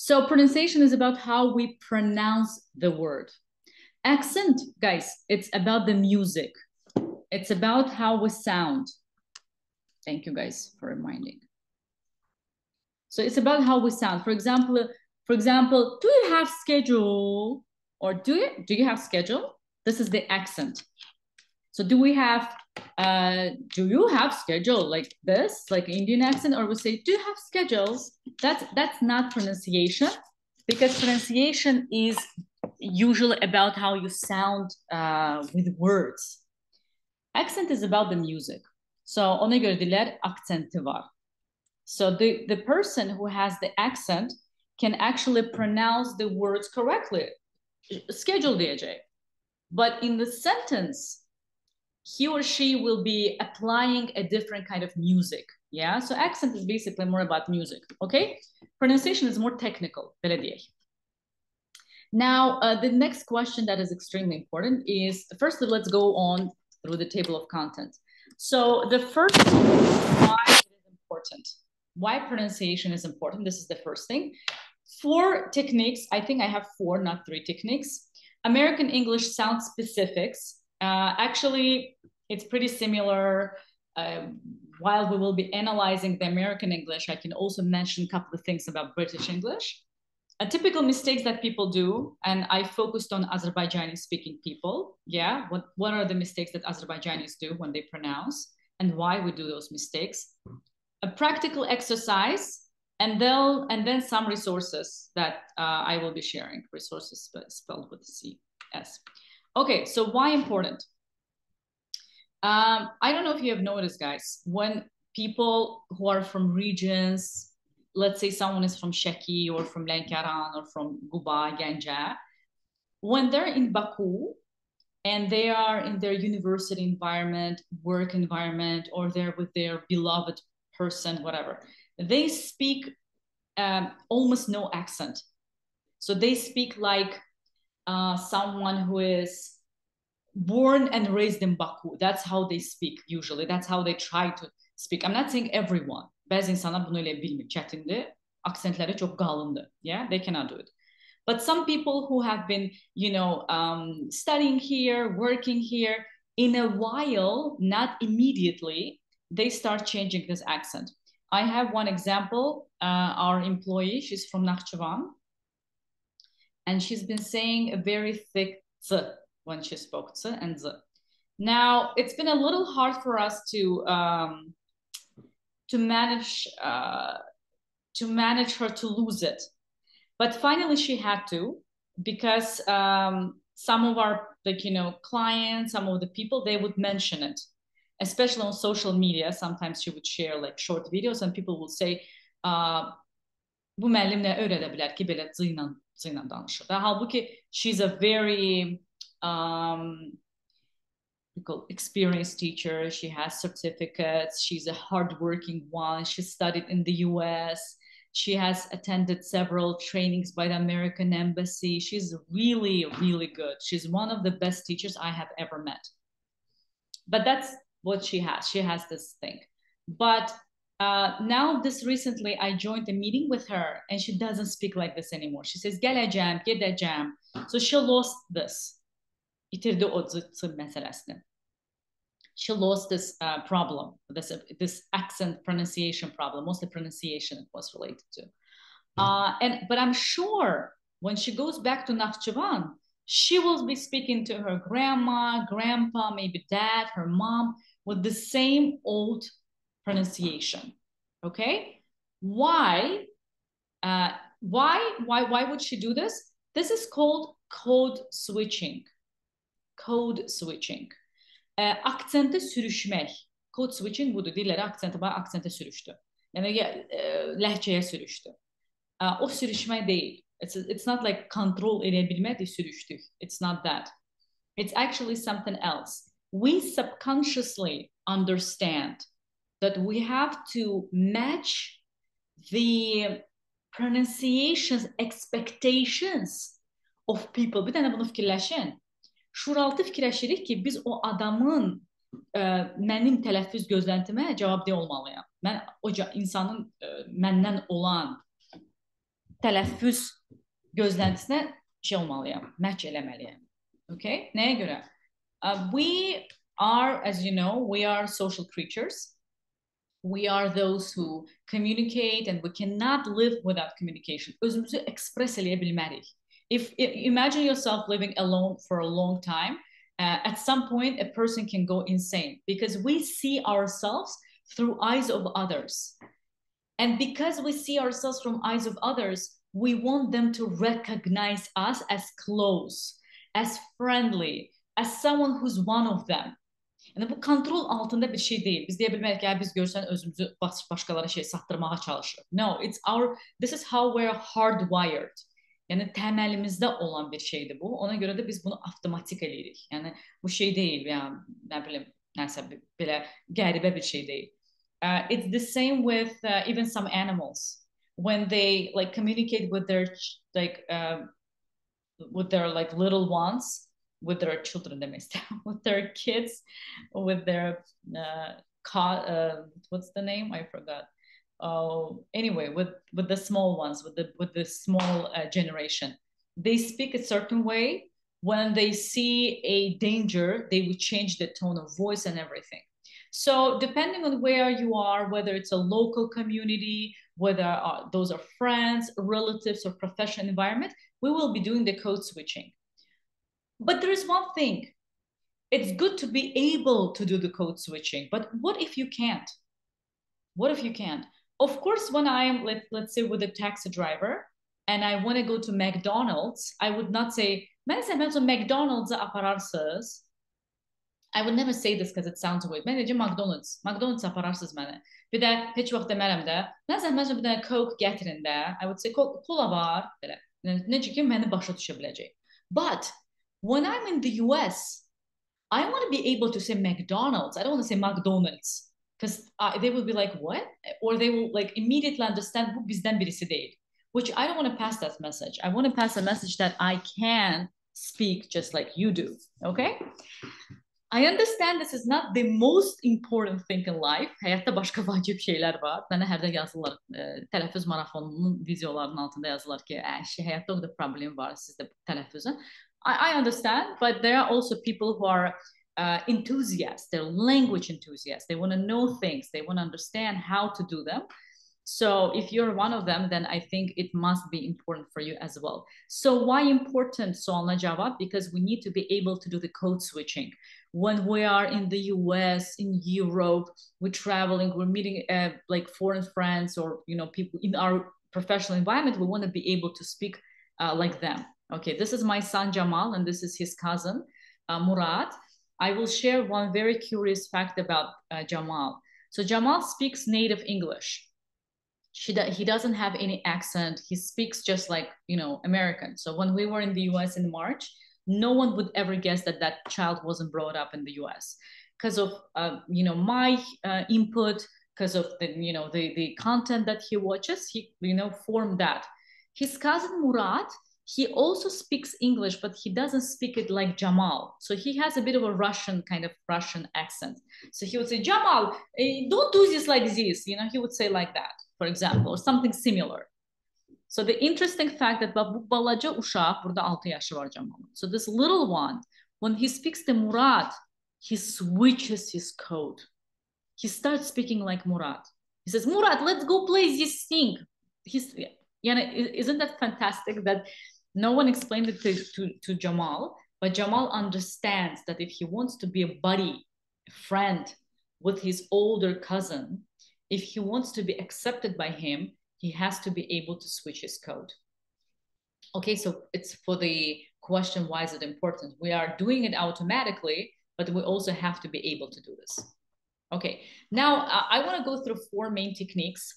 So pronunciation is about how we pronounce the word. Accent, guys, it's about the music. It's about how we sound. Thank you guys for reminding. So it's about how we sound. For example, do you have schedule? Or do you have schedule? This is the accent. So do you have schedule like this, like Indian accent, or we say, do you have schedules? That's not pronunciation, because pronunciation is usually about how you sound with words. Accent is about the music. So ona göre diler aksanti var. So the person who has the accent can actually pronounce the words correctly. Schedule diyecek. But in the sentence, he or she will be applying a different kind of music. Yeah, so accent is basically more about music. Okay, pronunciation is more technical. Now, the next question that is extremely important is, firstly, let's go on through the table of contents. So the first thing is why it is important. Why pronunciation is important. This is the first thing. 4 techniques. I think I have 4, not 3 techniques. American English sound specifics. Actually, it's pretty similar. While we will be analyzing the American English, I can also mention a couple of things about British English. Typical mistakes that people do, and I focused on Azerbaijani speaking people. Yeah, what are the mistakes that Azerbaijanis do when they pronounce, and why we do those mistakes? A practical exercise, and then some resources that I will be sharing. Resources spelled with C-S. Okay, so why important? I don't know if you have noticed, guys, when people who are from regions, let's say someone is from Sheki or from Lankaran or from Guba, Ganja, when they're in Baku and they are in their university environment, work environment, or they're with their beloved person, whatever, they speak almost no accent. So they speak like someone who is born and raised in Baku. That's how they speak usually. That's how they try to speak. I'm not saying everyone. Bazı insanlar bunu öyle bilmiyor. Çetindi. Aksentleri çok kalındı. Yeah, they cannot do it. But some people who have been, studying here, working here, in a while, not immediately, they start changing this accent. I have one example. Our employee, she's from Nakhchivan, and she's been saying a very thick z when she spoke z and z. Now, it's been a little hard for us to manage her to lose it. But finally, she had to, because some of our clients, some of the people, they would mention it, especially on social media. Sometimes she would share like short videos, and people will say, "Bu müəllim nə öyrədə bilər ki, belə zıyla danışır." Halbuki she's a very experienced teacher. She has certificates. She's a hardworking one. She studied in the US. She has attended several trainings by the American Embassy. She's really, really good. She's one of the best teachers I have ever met. But that's what she has. She has this thing. But now, this recently, I joined a meeting with her, and she doesn't speak like this anymore. She says, "Gələcəm, gedəcəm." So she lost this. İtirdi o meselesini. She lost this problem, this accent pronunciation problem, mostly pronunciation it was related to. But I'm sure when she goes back to Nakhchivan, she will be speaking to her grandma, grandpa, maybe dad, her mom, with the same old pronunciation. Okay? Why would she do this? This is called code switching. Code switching. Aksente sürüşmək. Code switching budur. Dilləri aksente sürüşdü. Yəni ləhcəyə sürüşdü. O sürüşmək deyil. It's not like control edə bilmək, sürüşdük. It's not that. It's actually something else. We subconsciously understand that we have to match the pronunciations expectations of people. Bir dənə bunu fikirləşin. Şuuraltı fikirləşirik ki, biz o adamın mənim tələffüz gözləntimə cavabdeh olmalıyam. Mən o insanın məndən olan tələffüz gözləntisinə şey olmalıyam, match eləməliyəm. Okay? Nəyə görə? We are, as you know, we are social creatures. We are those who communicate and we cannot live without communication. Özümüzü express eləyə bilmərik. If imagine yourself living alone for a long time, at some point a person can go insane because we see ourselves through eyes of others. And because we see ourselves from eyes of others, we want them to recognize us as close, as friendly, as someone who's one of them. Yani bu kontrol altında bir şey değil. Biz deyə bilmərik ki, biz görsən özümüzü başqalara şey satdırmağa çalışırıq. No, this is how we're hardwired. Yəni təməlimizdə olan bir şeydir bu. Ona görə də biz bunu avtomatik eləyirik. Yəni bu şey deyil, yəni nə bilim, nəsə belə qəribə bir şey deyil. It's the same with even some animals when they like communicate with their little ones, with their children, with their kids, with their what's the name? I forgot. Anyway, with the small ones, with the small generation, they speak a certain way. When they see a danger, they would change the tone of voice and everything. So depending on where you are, whether it's a local community, whether those are friends, relatives, or professional environment, we will be doing the code switching. But there is one thing. It's good to be able to do the code switching, but what if you can't? What if you can't? Of course, when I am, let's say, with a taxi driver, and I want to go to McDonald's, I would not say, McDonald's'a apararsınız. I would never say this because it sounds weird. Mən deyəcəm McDonald's apararsınız mənə. Bir də heç vaxt demərəm də, mən zəhmət bir dənə Coke gətirin də. I would say, kola var, belə. Necə ki, məni başa düşə biləcək. But when I'm in the US, I want to be able to say McDonald's. I don't want to say McDonald's because they will be like, what? Or they will like immediately understand bu bizdən birisi deyil. Which I don't want to pass that message. I want to pass a message that I can speak just like you do. Okay? I understand this is not the most important thing in life. Həyatda başqa vacib şeylər var. Mənə hərdən yazırlar, tələffüz marafonunun videolarının altında yazırlar ki, həyatda o da problem var sizdə tələffüzün. I understand, but there are also people who are enthusiasts. They're language enthusiasts. They want to know things. They want to understand how to do them. So if you're one of them, then I think it must be important for you as well. So why important, sualına cevap? Because we need to be able to do the code switching. When we are in the US, in Europe, we're traveling, we're meeting like foreign friends or people in our professional environment, we want to be able to speak like them. Okay, this is my son Jamal, and this is his cousin Murat. I will share one very curious fact about Jamal. So Jamal speaks native English. He doesn't have any accent. He speaks just like, American. So when we were in the US in March, no one would ever guess that that child wasn't brought up in the US because of, my input, because of the content that he watches, he, formed that. His cousin Murat, he also speaks English, but he doesn't speak it like Jamal. So he has a bit of a Russian accent. So he would say, Jamal, don't do this like this. He would say like that, for example, or something similar. So the interesting fact that bu balaca uşaq, burada 6 yaşı var Jamal'ın. So this little one, when he speaks to Murat, he switches his code. He starts speaking like Murat. He says, Murat, let's go play this thing. Isn't that fantastic that no one explained it to Jamal, but Jamal understands that if he wants to be a buddy, a friend with his older cousin, if he wants to be accepted by him, he has to be able to switch his code. Okay, so it's for the question, why is it important? We are doing it automatically, but we also have to be able to do this. Okay, now I want to go through 4 main techniques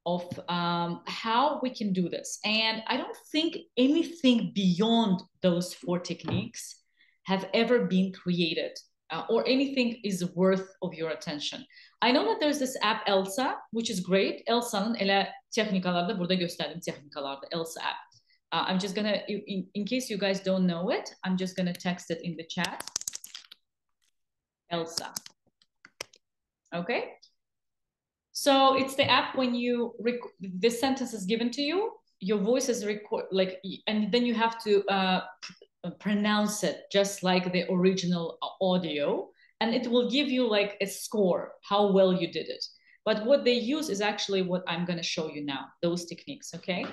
of how we can do this. And I don't think anything beyond those 4 techniques have ever been created or anything is worth of your attention. I know that there's this app Elsa, which is great. Elsa'nın elə texnikalarda burada gösterdim texnikalarda Elsa app. I'm just gonna, in case you guys don't know it, I'm just gonna text it in the chat. Elsa. Okay. So it's the app when the sentence is given to you, your voice is record like, and then you have to pronounce it just like the original audio, and it will give you like a score how well you did it. But what they use is actually what I'm going to show you now, those techniques. Okay,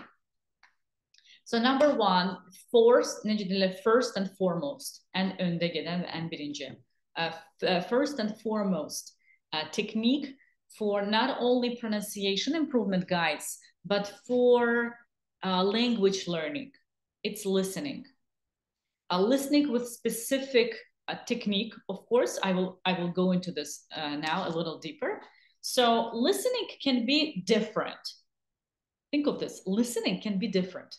so number one, first and foremost, and önde gelen and birinci, first and foremost technique for not only pronunciation improvement guides, but for language learning. It's listening. Listening with specific technique. Of course, I will go into this now a little deeper. So listening can be different. Think of this. Listening can be different.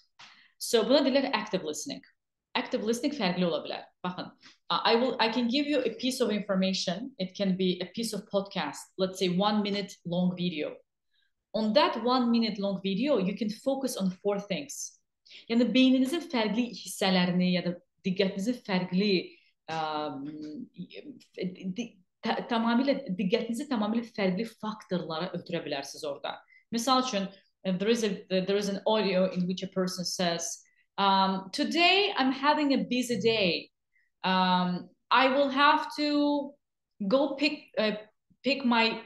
So buna deyirlər active listening. Active listening fərqli ola bilər. Baxın, I can give you a piece of information. It can be a piece of podcast, let's say 1 minute long video. On that 1 minute long video, you can focus on 4 things. Yəni beyninizin fərqli hissələrini ya da diqqətinizin fərqli diqqətinizi tamamilə fərqli faktorlara ötürə bilərsiniz orada. Misal üçün, there is an audio in which a person says, today I'm having a busy day. I will have to go pick my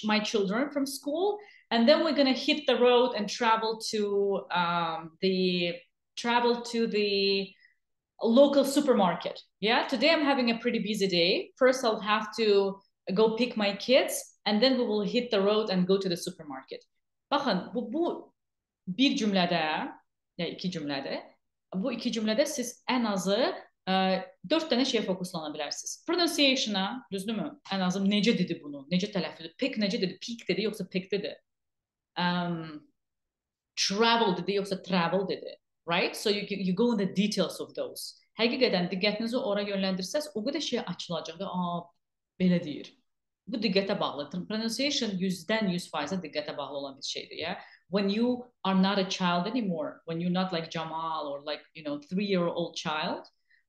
my children from school, and then we're gonna hit the road and travel to the local supermarket. Yeah, today I'm having a pretty busy day. First, I'll have to go pick my kids, and then we will hit the road and go to the supermarket. Baxın, bu bir cümlədə, ya iki cümlədə, bu iki cümlədə siz ən azı 4 dənə şeyə fokuslana bilərsiniz. Pronunciation-a, düzdürmü? Ən azı necə dedi bunu, necə tələffüz dedi, pick necə dedi, pick dedi, yoxsa pick dedi. Travel dedi, yoxsa travel dedi. Right? So you go in the details of those. Həqiqətən diqqətinizi ora yönləndirsəz, o qədər şey açılacaq da, belə deyir. Bu diqqətə bağlıdır. Pronunciation 100-dən 100% diqqətə bağlı olan bir şeydir. Yeah? When you are not a child anymore, when you're not like Jamal or like, 3-year-old child,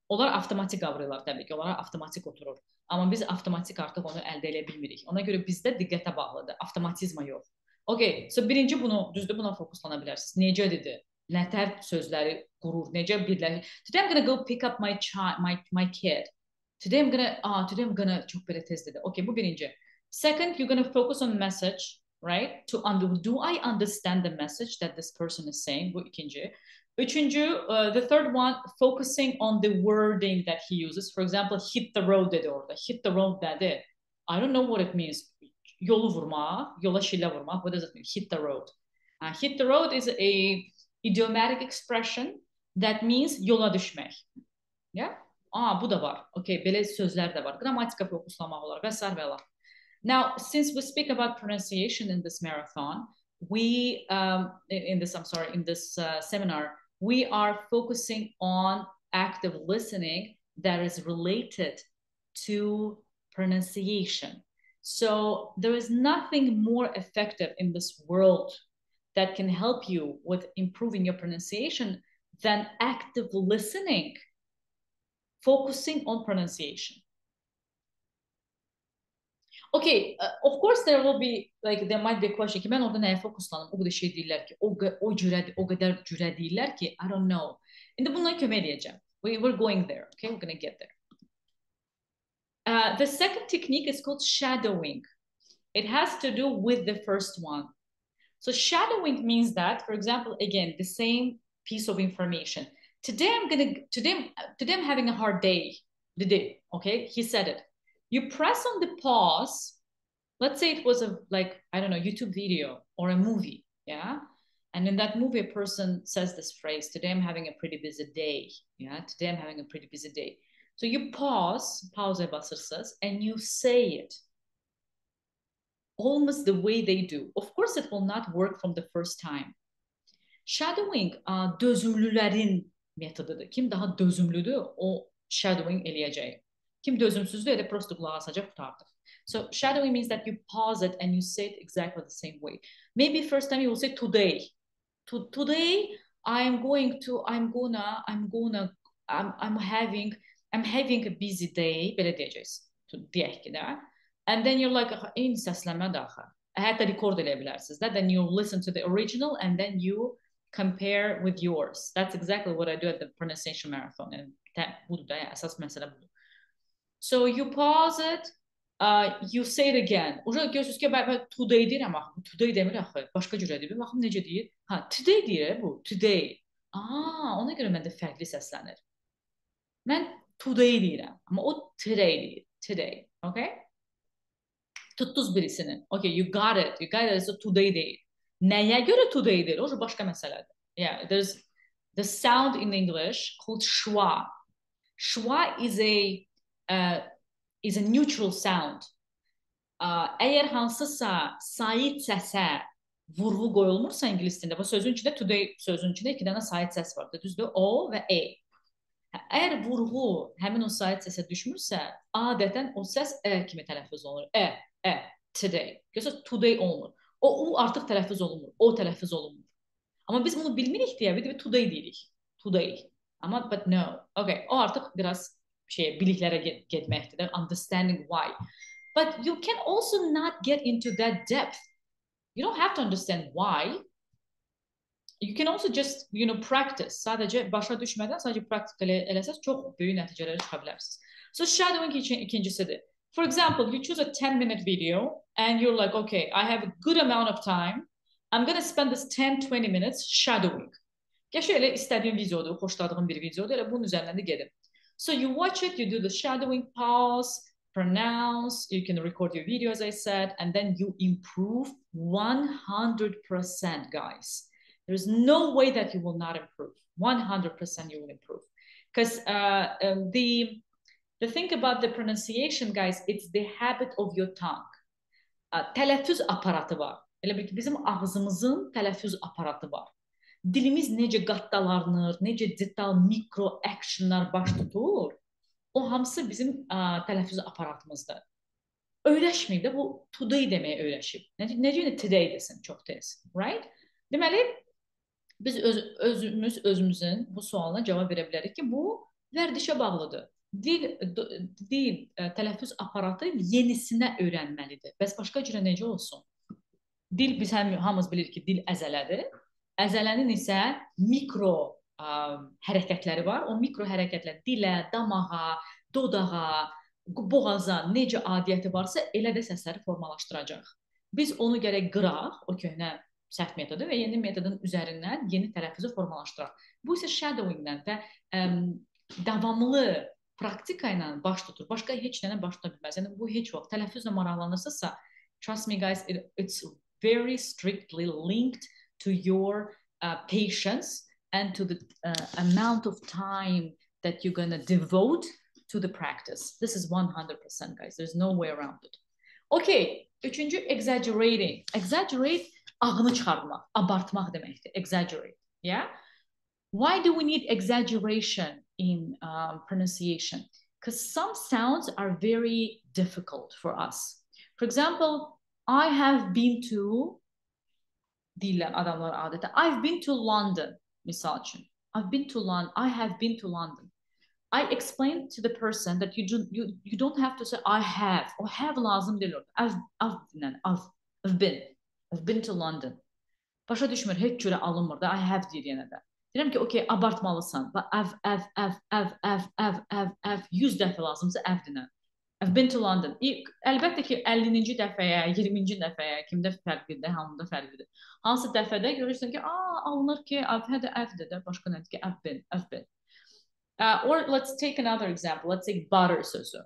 onlar avtomatik qavrayırlar təbii ki, onlara avtomatik oturur. Amma biz avtomatik artıq onu əldə edə bilmirik. Ona görə bizdə diqqətə bağlıdır, avtomatizma yox. Okay, so birinci düzdür, buna fokuslana bilərsiniz. Necə dedi? Nətər sözləri qurur, necə birləşir. Today I'm gonna go pick up my kid. Today I'm gonna çok böyle tez dedi. Okay, bu birinci. Second, you're gonna focus on message, right? Do I understand the message that this person is saying? Bu ikinci. Üçüncü, the third one, focusing on the wording that he uses. For example, hit the road dedi orada. Hit the road dedi. I don't know what it means. Yolu vurma, yola şillə vurma. What does it mean? Hit the road. Hit the road is a idiomatic expression that means yola düşmək. Yeah? Bu da var. Okay, belə sözlər də var. Qrammatika fokuslamaq olar və sair və Allah. Now, since we speak about pronunciation in this marathon, in this seminar, we are focusing on active listening that is related to pronunciation. So there is nothing more effective in this world that can help you with improving your pronunciation than active listening, focusing on pronunciation. Okay, of course there might be a question ki, mən orada nəyə fokuslanım? O qədər şey deyirlər ki, o qədər cürə deyirlər ki, I don't know. İndi bundan kömək edəcəm. We're going there, okay? We're going to get there. The second technique is called shadowing. It has to do with the first one. So shadowing means that, for example, again, the same piece of information. Today I'm having a hard day. Okay? He said it. You press on the pause. Let's say it was YouTube video or a movie, yeah? And in that movie, a person says this phrase, today I'm having a pretty busy day, yeah? Today I'm having a pretty busy day. So you pause basırsınız, and you say it almost the way they do. Of course, it will not work from the first time. Shadowing, dözümlülərin metodudur. Kim daha dözümlüdür, o shadowing eləyəcək. Kim dözümsüzdür, elə prosto qulaq asacaq, qurtardıq. So shadowing means that you pause it and you say it exactly the same way. Maybe first time you will say today. Today I'm having a busy day. Belə deyəcəksiniz. Deyək ki də. And then you're like, eyni səsləmə də axı. Hətta record eləyə bilərsiniz. Then you listen to the original and then you compare with yours. That's exactly what I do at the pronunciation marathon. And budur da, əsas məsələ budur. So you pause it, you say it again. Uca görürsünüz ki, ben today deyirəm, today demir axı, başqa cürə deyir. Baxım necə deyir? Ha, today deyir bu, today. Ona görə məndə fərqli səslənir. Mən today deyirəm, amma o today deyir, today, okay? Tutduz birisinin, okay, you got it, so today deyir. Nəyə görə today deyir? O başqa məsələdir. Yeah, there's the sound in English called schwa. Schwa is a neutral sound. Əgər hansısa sait səsə vurğu qoyulmursa ingilis dilində, bu sözün içində today sözün içində 2 dənə sait səs var. Düzdür? O və e. Əgər vurğu həmin o sait səsə düşmürsə, adətən o səs e kimi tələffüz olunur. Today. Görürsünüz, today olmur. O artıq tələffüz olunmur. O tələffüz olunmur. Amma biz bunu bilmirik deyə bir today deyirik. Today. Amma but no. Okay. O artıq biraz biliklərə getməkdir. Understanding why. But you can also not get into that depth. You don't have to understand why. You can also just, practice. Sadəcə başa düşmədən sadəcə praktik eləsəz çox böyük nəticələrə çıxa bilərsiniz. So shadowing ikincisidir. For example, you choose a 10-minute video and you're like, okay, I have a good amount of time. I'm going to spend this 10-20 minutes shadowing. Gəş elə istədiyim videodur, xoşladığım bir videodur, elə bunun üzərindən də gedim. So you watch it, you do the shadowing, pause, pronounce, you can record your video, as I said, and then you improve 100%, guys. There's no way that you will not improve. 100% you will improve. Because the thing about the pronunciation, guys, it's the habit of your tongue. Tələffüz aparatı var. Elə bir ki, bizim ağzımızın tələffüz aparatı var. Dilimiz necə qattalanır, necə detal mikro actionlar baş tutur, o hamısı bizim tələffüz aparatımızdır. Öyrəşməyib də bu today deməyə öyrəşib. Necə today desin çox tez, right? Deməli, biz özümüzün bu sualına cavab verə bilərik ki, bu vərdişə bağlıdır. Dil tələffüz aparatı yenisinə öyrənməlidir. Bəs başqa cürə necə olsun? Dil, biz hamımız bilirik ki, dil əzələdir. Əzələnin isə mikro hərəkətləri var. O mikro hərəkətlər dilə, damağa, dodağa, boğaza necə adiyyəti varsa, elə də səsləri formalaşdıracaq. Biz onu gərək qıraq, o köhnə səhv metodu və yeni metodun üzərindən yeni tələffüzü formalaşdıraq. Bu isə shadowingdən və davamlı praktika ilə baş tutur. Başqa heç nələ baş tuta bilməz. Yəni, bu heç vaxt tələffüzlə maraqlanırsınızsa, trust me guys, it's very strictly linked to your patience and to the amount of time that you're going to devote to the practice. This is 100%, guys. There's no way around it. Okay, üçüncü, exaggerating. Exaggerate, ağını çıxartmaq, abartmaq deməkdir. Exaggerate, yeah? Why do we need exaggeration in pronunciation? Because some sounds are very difficult for us. For example, I have been to deyirlər adamlar adətən. I've been to London, misal üçün. I have been to London. I explained to the person that you don't have to say I have. O have lazım deyil orada. I've been to London. Başa düşmür, heç cürə alınmır da. I have deyir yenə də. Deyirəm ki, okay, abartmalısan. I've 100 dəfə lazımsa I've dinən. I've been to London. Əlbəttə ki, 50-ci dəfəyə, 20-ci dəfəyə, kimdə fərqlidir, hamıda fərqlidir. Hansı dəfədə görürsən ki, alınır ki, I've had I've-də, başqa nədir ki, I've been. Or let's take another example. Let's take butter sözü.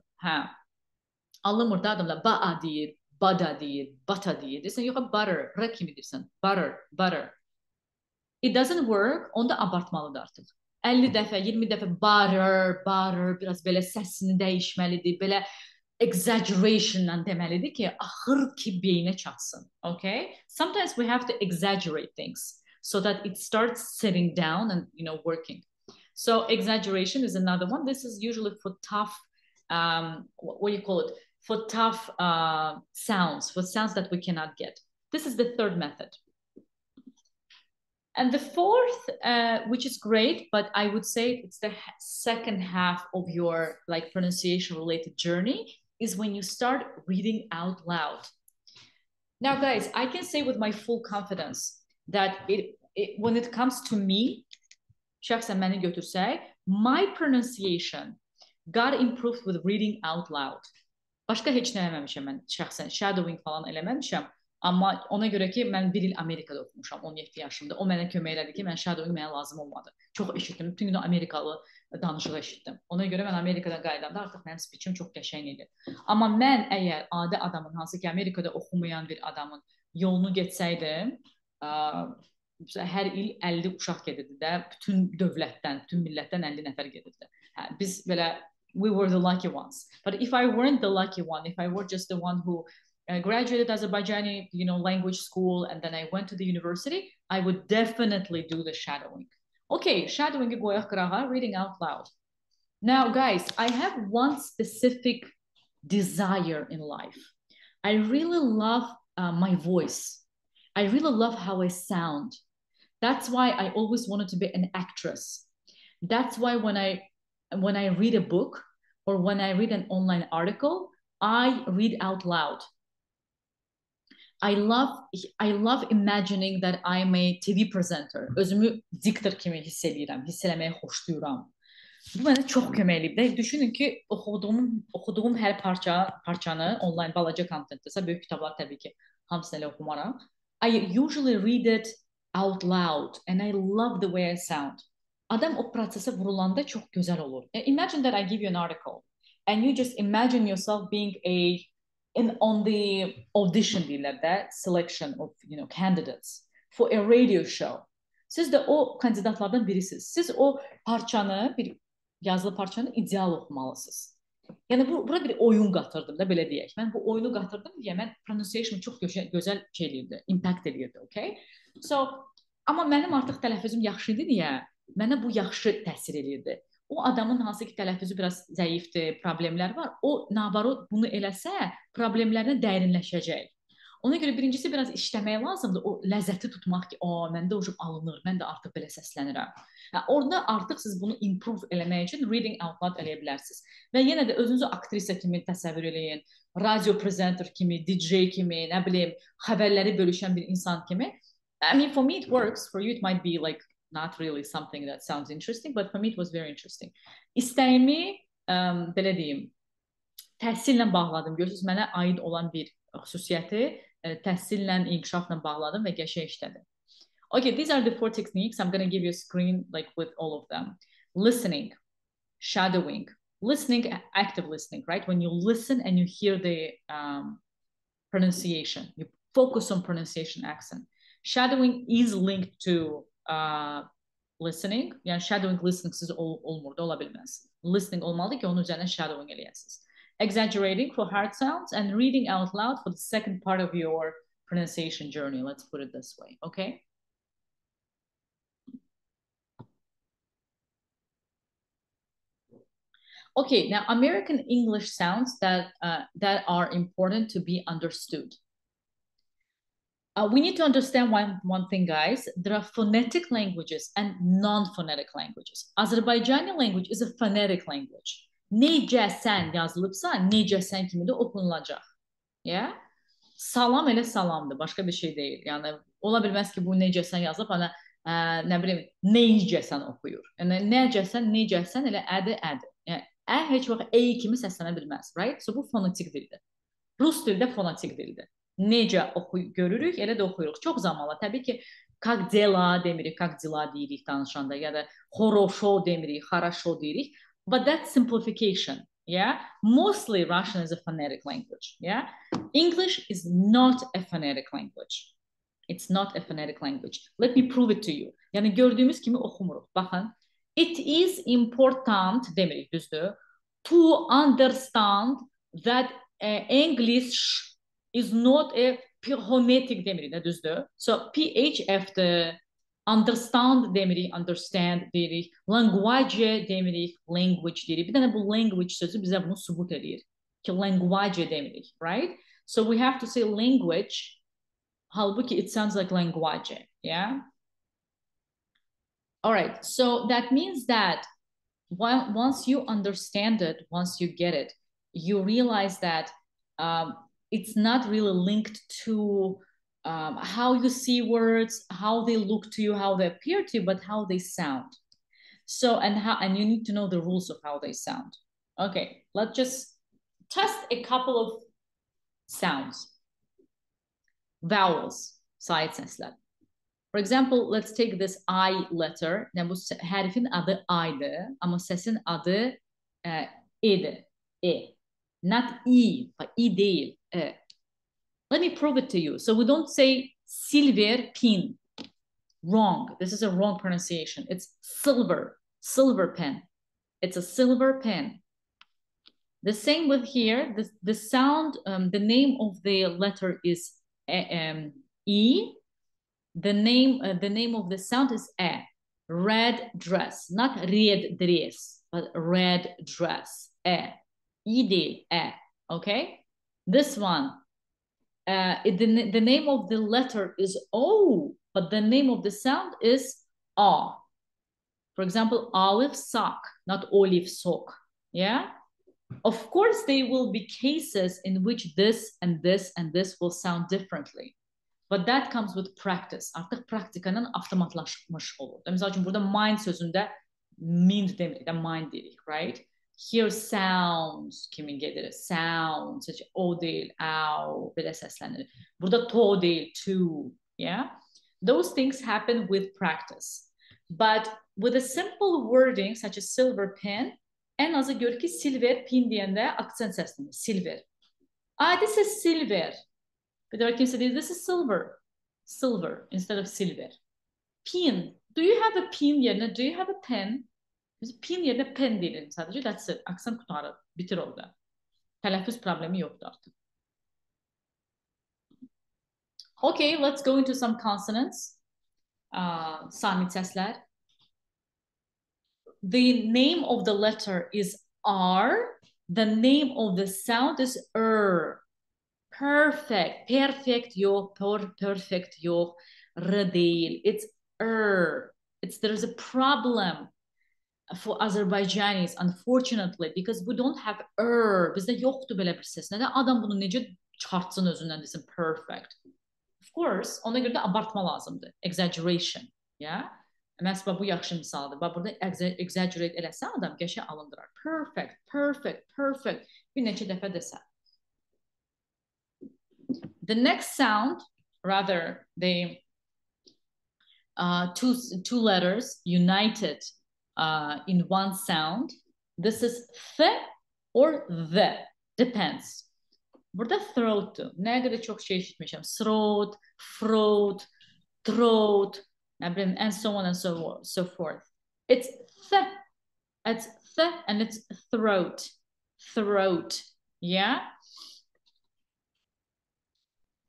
Alınmır da adamlar ba'a deyir, bada deyir, bata deyir. Deyirsən, yox, butter, r kimi deyirsən. Butter. It doesn't work, onda abartmalıdır artıq. 50 dəfə, 20 dəfə butter, biraz belə səsini dəyişməlidir, belə exaggeration-la deməlidir ki, axır ki beynə çatsın, okay? Sometimes we have to exaggerate things so that it starts sitting down and, working. So exaggeration is another one. This is usually for tough, what do you call it? For tough sounds, for sounds that we cannot get. This is the third method. And the fourth, which is great, but I would say it's the second half of your pronunciation related journey, is when you start reading out loud. Now, guys, I can say with my full confidence that when it comes to me, şəxsən məni götürsək, my pronunciation got improved with reading out loud. Başqa heç nə eləməmişəm mən şəxsən. Shadowing falan eləməmişəm. Amma ona görə ki, mən bir il Amerikada oxumuşam, 17 yaşımda. O mənə kömək elədi ki, mən shadowing mənə lazım olmadı. Çox eşitdim. Bütün gün Amerikalı danışığı eşitdim. Ona görə mən Amerikadan qayıdanda artıq mənim speechim çox qəşəng idi. Amma mən əgər adi adamın, hansı ki Amerikada oxumayan bir adamın yolunu getsəydim, hər il 50 uşaq gedirdi də, bütün dövlətdən, bütün millətdən 50 nəfər gedirdi. Biz belə we were the lucky ones. But if I weren't the lucky one, if I were just the one who graduated Azerbaijani, language school, and then I went to the university, I would definitely do the shadowing. Okay, shadowing reading out loud. Now, guys, I have one specific desire in life. I really love my voice. I really love how I sound. That's why I always wanted to be an actress. That's why when I read a book or when I read an online article, I read out loud. I love imagining that I'm a TV presenter. Özümü diktor kimi hiss edirəm, hiss eləməyi xoşlayıram. Bu mənə çox kömək eləyib. Düşünün ki, oxuduğum hər parçanı online balaca kontentdirsə, böyük kitablar təbii ki, hamısını elə oxumaram. I usually read it out loud and I love the way I sound. Adam o prosesə vurulanda çox gözəl olur. Imagine that I give you an article and you just imagine yourself being on the audition deyirlər də, selection of candidates for a radio show. Siz də o kandidatlardan birisiniz. Siz o parçanı, bir yazılı parçanı ideal oxumalısınız. Yəni bura bir oyun qatırdım da, belə deyək. Mən bu oyunu qatırdım deyə mən pronunciation çox gözəl şey eləyirdi, impact eləyirdi, okay? So, amma mənim artıq tələffüzüm yaxşı idi deyə mənə bu yaxşı təsir eləyirdi. O adamın hansı ki tələffüzü biraz zəifdir, problemlər var, o nabarot bunu eləsə, problemlərinə dərinləşəcək. Ona görə birincisi biraz işləmək lazımdır, o ləzzəti tutmaq ki, məndə o alınır, mən də artıq belə səslənirəm. Orada artıq siz bunu improve eləmək üçün reading out loud eləyə bilərsiniz. Və yenə də özünüzü aktrisa kimi təsəvvür eləyin, radio presenter kimi, DJ kimi, nə bilim, xəbərləri bölüşən bir insan kimi. I mean, for me it works, for you it might be like not really something that sounds interesting, but for me it was very interesting. İstəyimi, belə deyim, təhsillə bağladım. Görürsünüz, mənə aid olan bir xüsusiyyəti təhsillə, inkişafla bağladım və qəşəng işlədim. Okay, these are the 4 techniques. I'm going to give you a screen like with all of them. Listening, shadowing, listening, active listening, right? When you listen and you hear the pronunciation, you focus on pronunciation accent. Shadowing is linked to listening. Yəni shadowing listening siz olmur da, ola bilməz. Listening olmalıdır ki, onun üzərinə shadowing eləyəsiniz. Exaggerating for hard sounds and reading out loud for the second part of your pronunciation journey. Let's put it this way, okay? Okay, now American English sounds that are important to be understood. We need to understand one thing, guys. There are phonetic languages and non-phonetic languages. Azerbaijani language is a phonetic language. Necəsən yazılıbsa, necəsən kimi də okunulacaq. Yeah? Salam elə salamdır, başqa bir şey deyil. Yəni, ola bilməz ki, bu necəsən yazılıb, nə bilim, necəsən oxuyur. Yəni, necəsən elə ədir. Yəni, heç vaxt kimi səslənə bilməz, right? So, bu fonetik dildir. Rus dildə fonetik dildir. Necə görürük, elə də oxuyuruq. Çox zamanla, təbii ki, как дела demirik, как дела deyirik danışanda, ya da хорошо demirik, хорошо deyirik. But that's simplification, yeah? Mostly Russian is a phonetic language, yeah? English is not a phonetic language. It's not a phonetic language. Let me prove it to you. Yəni, gördüyümüz kimi oxumuruq. Baxın, it is important demirik, düzdür? To understand that English is not a phonetic demirik, düzdür? So, PH after understand demirik, understand deyirik, language demirik, language deyirik. Bir dənə bu language sözü bizə bunu sübut edir ki, language demirik, right? So we have to say language, halbuki it sounds like language, yeah? All right, so that means that once you understand it, once you get it, you realize that it's not really linked to how you see words, how they look to you, how they appear to you, but how they sound. So, and you need to know the rules of how they sound. Okay, let's just test a couple of sounds. Vowels, side sesler. For example, let's take this I letter. Yani bu harfin adı I'dı ama sesin adı E'di. E. Not E. E değil. E. Let me prove it to you. So we don't say silver pin. Wrong. This is a wrong pronunciation. It's silver. Silver pen. It's a silver pen. The same with here. The sound, the name of the letter is E. The name of the sound is E. Red dress. Not red dress, but red dress. E. E değil. E. Okay? This one. The name of the letter is O, but the name of the sound is A. For example, olive sock, not olive sock. Yeah? Of course, there will be cases in which this and this and this will sound differently. But that comes with practice. Artık praktikanın avtomatlaşmış olur. Mesela için burada mind sözünde mind demek, mind dedik, right? Here sounds kimin gelir? Sounds. O değil, ow, belə səslənir. Burada to değil, to, yeah? Those things happen with practice. But with a simple wording such as silver pen, en azı gör ki silver pin deyəndə aksan səslənir, silver. This is silver. But there kimse değil, this is silver. Silver instead of silver. Pin. Do you have a pin yerine? Do you have a pen? Biz pin yerine pen diyelim sadece. That's it. Aksan kurtarır. Bitir orada. Telaffuz problemi yoktu artık. Okay, let's go into some consonants. Samit sesler. The name of the letter is R. The name of the sound is Perfect. Perfect yok. Perfect yok. R değil. It's there's a problem for Azerbaijanis, unfortunately, because we don't have Bizde yoktu belə bir ses. Nədən adam bunu necə çıxartsın özündən desin perfect? Of course, ona görə də abartma lazımdır. Exaggeration. Yeah? Məsələn, bu yaxşı misaldır. Bax, burada exaggerate eləsə adam qəşəng alındırar. Perfect, perfect, perfect. Bir neçə dəfə desə. The next sound, rather, the two letters united in one sound. This is th or the. Depends. Burada throat'tu. Nəyə qədər çox şey eşitmişəm. Throat, throat, throat, and so on and so forth. It's th. It's th and it's throat. Throat. Yeah?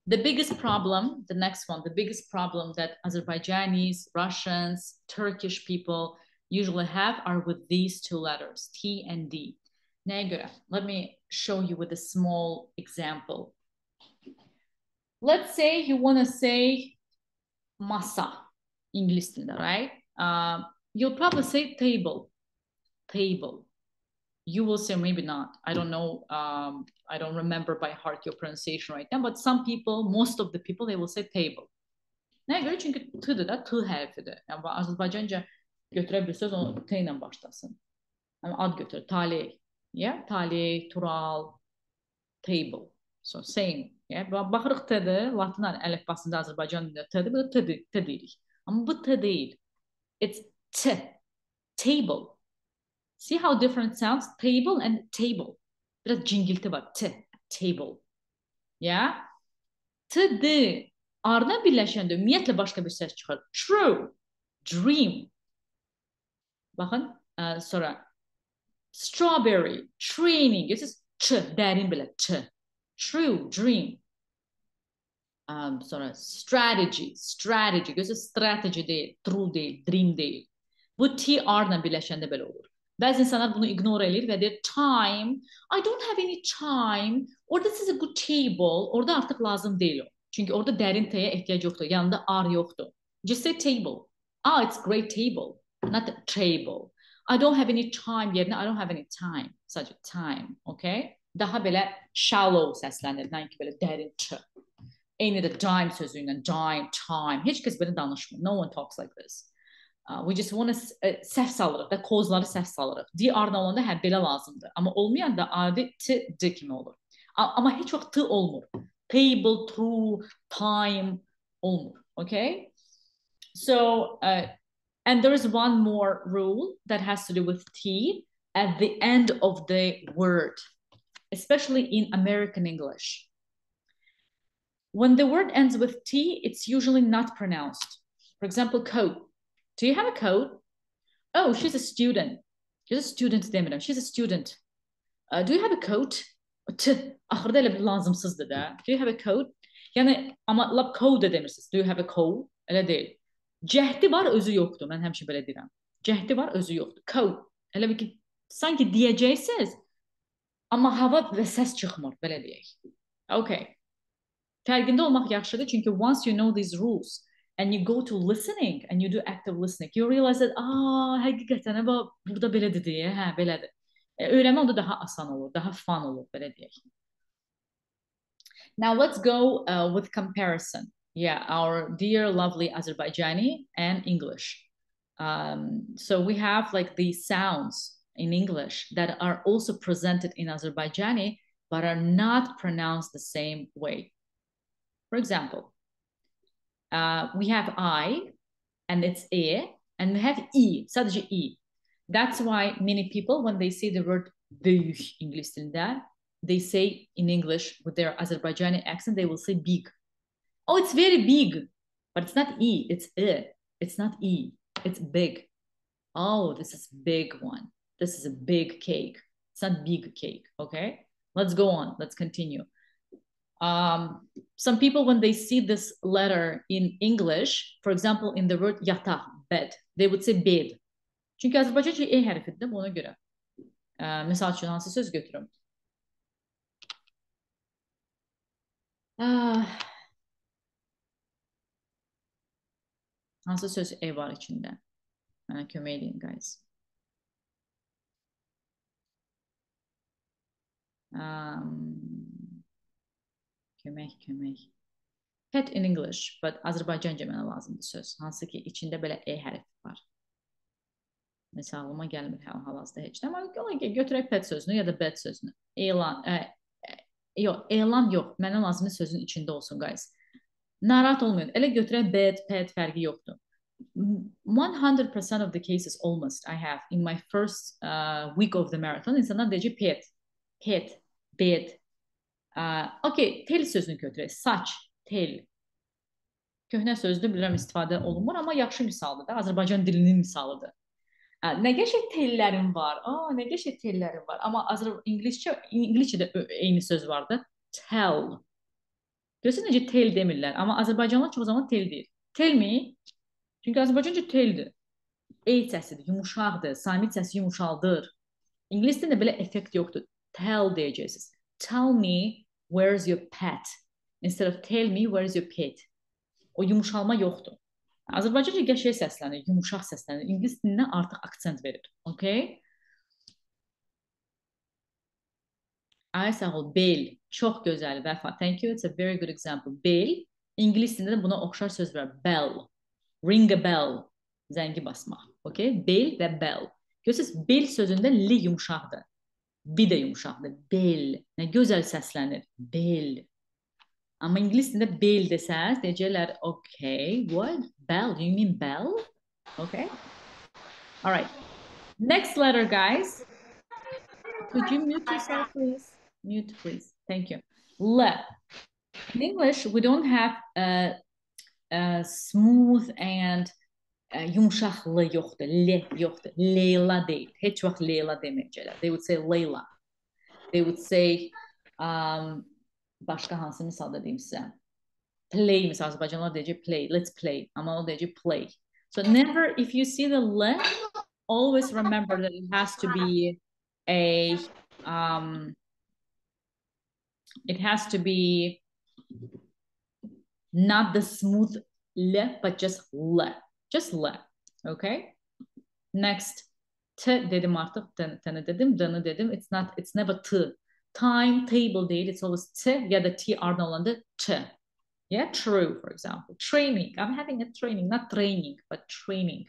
The biggest problem, the next one, the biggest problem that Azerbaijanis, Russians, Turkish people usually have are with these two letters, T and D. Let me show you with a small example. Let's say you want to say masa, English, right? You'll probably say table, table. You will say maybe not. I don't know. I don't remember by heart your pronunciation right now, but some people, most of the people, they will say table. Nəyə görə? Çünki t-dır da, t hərfidir. Yəni, Azərbaycanca götürə bilirsiniz, onu t ilə başlasın. Yəni, ad götürür, taley. Yeah? Taley, tural, table. So, same. Yeah? Baxırıq t-dir, latin əlifbasında Azərbaycan dilində t-dir, bu da t deyirik. Amma bu t deyil. It's t. Table. See how different it sounds? Table and table. Biraz cingilti var. Table. Yeah? T-dır. Ardına birləşəndə ümumiyyətlə başqa bir səs çıxır. True. Dream. Baxın, sonra strawberry, training. This ç, dərin belə ç. True, dream. Sonra strategy, strategy. Gözü strategy deyil, true deyil, dream deyil. Bu T, R-la birləşəndə belə olur. Bəzi insanlar bunu ignore edir və deyir time, I don't have any time, or this is a good table, orada artıq lazım deyil o. Çünki orada dərin T'yə ehtiyac yoxdur, yanında R yoxdur. Just say table. It's great table, not table. I don't have any time yerinə I don't have any time, such a time, okay? daha belə shallow səslənir, nəinki belə dərin ç. Eyni də dime sözü ilə dime, time. Heç kəs belə danışmır. No one talks like this. We just want to səhv salırıq da, kozları səhv salırıq. D arda olanda hə belə lazımdır. Amma olmayanda adi t d kimi olur. Amma heç vaxt t olmur. Table, true, time olmur. Okay? So, and there is one more rule that has to do with T at the end of the word, especially in American English. When the word ends with T, it's usually not pronounced. For example, coat. Do you have a coat? Oh, she's a student. She's a student demirəm. She's a student. Do you have a coat? T. Axırda elə bir lazımsızdır da. Do you have a coat? Yəni, amma lap coat da demirsiniz. Do you have a coat? Elə deyil. Cəhdi var, özü yoxdur. Mən həmişə belə deyirəm. Cəhdi var, özü yoxdur. Coat. Elə bir ki, sanki deyəcəksiniz, amma hava və səs çıxmır, belə deyək. Okay. Fərqində olmaq yaxşıdır, çünki once you know these rules and you go to listening and you do active listening, you realize that, həqiqətən, burada belədir deyə, hə, belədir. Öyrənmə onda daha asan olur, daha fun olur, belə deyək. Now let's go with comparison. Yeah, our dear, lovely Azerbaijani and English. So we have like these sounds in English that are also presented in Azerbaijani, but are not pronounced the same way. For example, we have I, and it's e, and we have i, sadece i. That's why many people, when they say the word büyük İngiliz dilinde, they say in English with their Azerbaijani accent, they will say big. Oh, it's very big, but it's not e, it's e. It's not e, it's big. Oh, this is big one. This is a big cake. It's not big cake, okay? Let's go on, let's continue. Some people, when they see this letter in English, for example, in the word yataq, bed, they would say bed. Çünki Azərbaycanca e hərfidir, buna görə. Misal üçün, hansı söz götürüm? Hansı söz e var içində? Mənə kömək edin, guys. Kömək. Pet in English, but Azərbaycanca mənə lazımdır söz. Hansı ki, içində belə e hərfi var. Misalıma gəlmir hal-hazırda heç də. Amma götürək pet sözünü ya da bed sözünü. Elan yox. Mənə lazımdır sözün içində olsun, guys. Narahat olmayın. Elə götürək bed, pet fərqi yoxdur. 100% of the cases almost I have in my first week of the marathon, insanlar deyəcək pet, bed. Okay, tel sözünü götürək. Saç, tel. Köhnə sözdür, bilirəm istifadə olunmur, amma yaxşı misaldır da. Azərbaycan dilinin misalıdır. Nə qəşəng tellərim var. Nə qəşəng tellərim var. Amma İngilizcədə eyni söz vardı. Tell. Görürsünüz necə tel demirlər. Amma Azərbaycanlılar çox zaman tel deyir. Tell me. Çünki Azərbaycanca teldir. Ey səsidir, yumuşaqdır. Samit səsi yumuşaldır. İngilis dilində belə effekt yoxdur. Tell deyəcəksiniz. Tell me where's your pet. Instead of tell me where's your pet. O yumuşalma yoxdur. Azərbaycanca qəşəng səslənir, yumuşaq səslənir. İngilis dilinə artıq aksent verir. Okay? Ay sağ ol, bell. Çox gözəl, Vəfa. Thank you. It's a very good example. Bell. İngilis dilində də buna oxşar söz var. Bell. Ring a bell. Zəngi basmaq. Okay? Bell və bell. Görürsünüz, bell sözündə li yumuşaqdır. B də yumuşaqdır. Bell. Nə gözəl səslənir. Bell. Amma İngilis dilində bell desəz, deyəcəklər, okay, what? Bell, do you mean bell? Okay. All right. Next letter, guys. Could you mute yourself, please? Mute, please. Thank you. L. In English, we don't have a smooth and yumuşaqlı yoxdur. Le yoxdur. Leyla deyil. Heç vaxt Leyla deməyəcəklər. They would say Leyla. They would say başqa hansı misalda deyim sizə? Play misal, Azərbaycanlılar deyəcək play, let's play. Amma o deyəcək play. So never, if you see the le, always remember that it has to be it has to be not the smooth le, but just le. Just le. Okay? Next. T dedim artıq, t'ını dedim, d'ını dedim. It's never t. Timetable değil, it's always t ya da tr olanda t. Yeah, true, for example. Training. I'm having a training, not training, but training.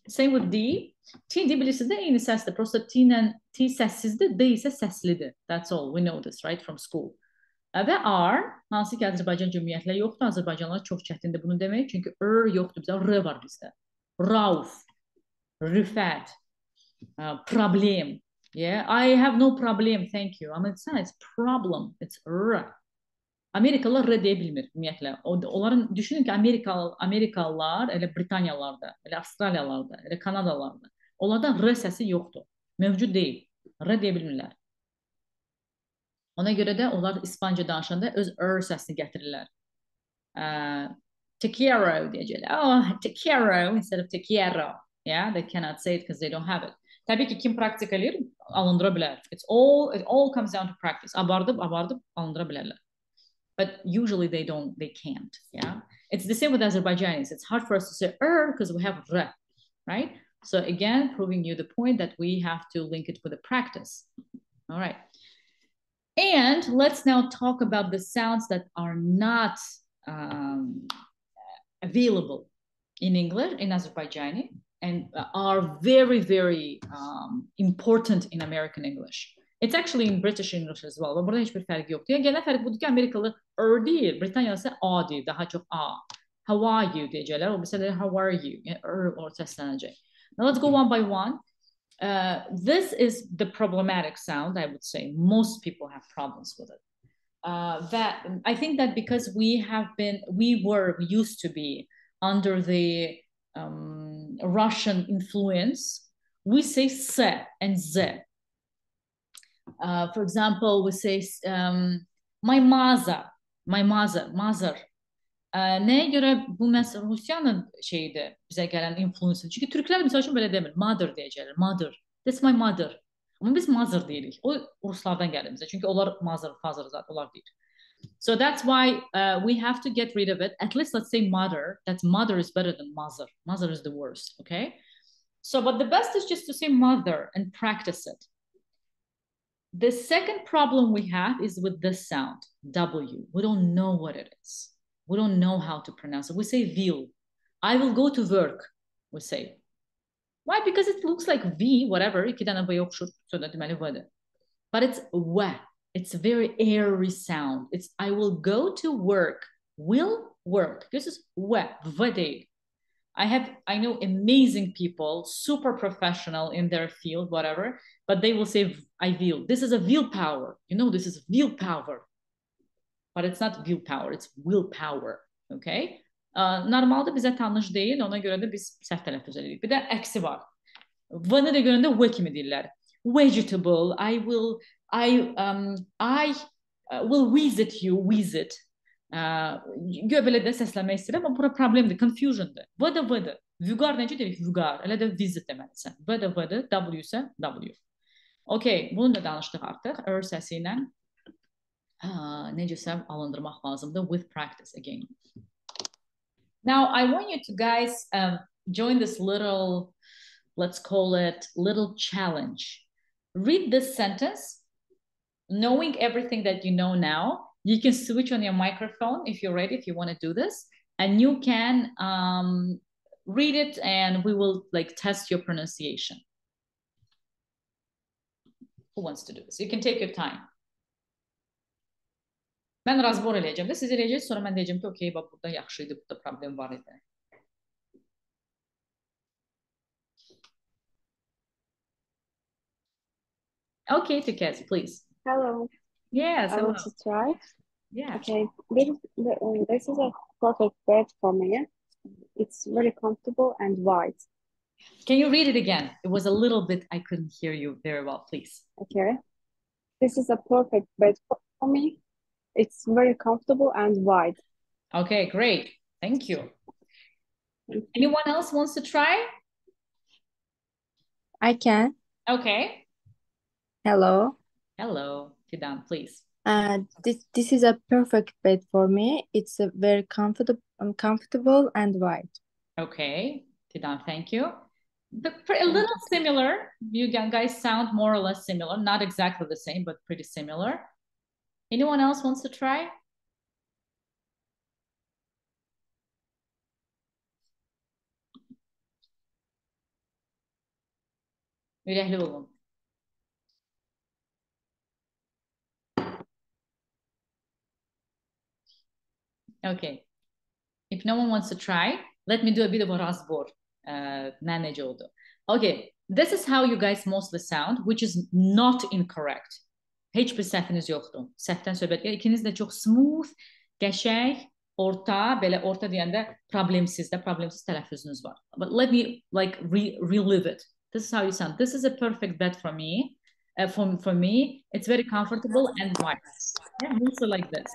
Same with D. T, D bilirsiniz de eyni səsdir. Prosta T ilə T səssizdir, D isə səslidir. That's all. We know this, right, from school. Və R, hansı ki, Azərbaycanca ümumiyyətlə yoxdur. Azərbaycanlılar çox çətindir bunu demək. Çünki R yoxdur bizdə, R var bizdə. Rauf, Rüfət, problem. Yeah, I have no problem, thank you. Ama it's problem, it's R. Amerikalılar R deyə bilmir ümumiyyətlə. Onların düşünün ki, Amerikalılar, elə Britaniyalarda, elə Avstraliyalarda, elə Kanadalarda, onlarda R səsi yoxdur. Mövcud deyil. R deyə bilmirlər. Ona görə də onlar İspanca danışanda öz R səsini gətirirlər. Te quiero deyəcəklər. Oh, te quiero instead of te quiero. Yeah, they cannot say it because they don't have it. Təbii ki, kim praktik eləyir, alındıra bilər. It all comes down to practice. Abardıb alındıra bilərlər. But usually they can't, yeah? It's the same with Azerbaijanis. It's hard for us to say because we have r, right? So again, proving you the point that we have to link it with the practice. All right. And let's now talk about the sounds that are not available in English, in Azerbaijani, and are very, very important in American English. It's actually in British English as well. Burada hiçbir fərq yoxdur. Yəni gələn fərq budur ki, Amerikalı deyil, Britaniyalı isə A deyil, daha çox A. How are you deyəcəklər, o birisi də how are you, or səslənəcək. Now let's go one by one. This is the problematic sound, I would say. Most people have problems with it. I think that because we used to be under the Russian influence, we say S and Z. For example, we say my mother. Nəyə görə bu məsələ Rusiyanın şeyidir, bizə gələn influencer? Çünki türklər misal üçün belə demir, mother deyəcəklər, mother. That's my mother. Amma biz mother deyirik. O Ruslardan gəlir bizə. Çünki onlar mother, father zat, onlar deyir. So that's why we have to get rid of it. At least let's say mother. That's mother is better than mother. Mother is the worst, okay? So, but the best is just to say mother and practice it. The second problem we have is with this sound, W. We don't know what it is. We don't know how to pronounce it. We say will. I will go to work, we say. Why? Because it looks like V, whatever. But it's W. It's a very airy sound. It's I will go to work. Will work. This is W. I know amazing people, super professional in their field, whatever, but they will say, I will. This is a willpower. You know, this is willpower. But it's not willpower, it's willpower. Okay? Normalde bizə tanış deyil, ona görə də biz səhv tələffüz edirik. Bir də əksi var. V-ni də görəndə V kimi deyirlər. Vegetable, I will visit you, visit. Belə də səsləmək istəyirəm, amma bura problemdir, confusiondur. V-dır. Vüqar necə deyirik? Vüqar. Elə də visit deməlisən. V-dır, W isə W. Okay, bunu da danışdıq artıq. R səsi ilə necəsə alındırmaq lazımdır with practice again. Now, I want you to guys join this little, let's call it, little challenge. Read this sentence, knowing everything that you know now. You can switch on your microphone if you're ready, if you want to do this, and you can read it and we will test your pronunciation. Who wants to do this? You can take your time. Mən razbor eləyəcəm də, siz eləyəcəksiniz, sonra mən deyəcəm ki, okey, bax, burada yaxşı idi, burada problem var idi. Okay, Tukez, please. Hello. Yes, I want to try. Yeah. Okay, this is a perfect bed for me. It's very comfortable and wide. Can you read it again? It was a little bit, I couldn't hear you very well, please. Okay. This is a perfect bed for me. It's very comfortable and wide. Okay, great. Thank you. Anyone else wants to try? I can. Okay. Hello. Hello, Fidan, please. This is a perfect bed for me. It's a very comfortable and wide. Okay, Fidan, thank you. A little similar. You guys sound more or less similar. Not exactly the same, but pretty similar. Anyone else wants to try? Ürəkli olun. Okay. If no one wants to try, let me do a bit of a razbor. Necə oldu? Okay. This is how you guys mostly sound, which is not incorrect. Heç bir səhviniz yoxdur. Səhvdən söhbət gəlir. İkiniz də çox smooth, qəşəng, orta, belə orta deyəndə problemsiz tələffüzünüz var. But let me like relive it. This is how you sound. This is a perfect bet for me. For me, it's very comfortable and wise. Yeah, also like this.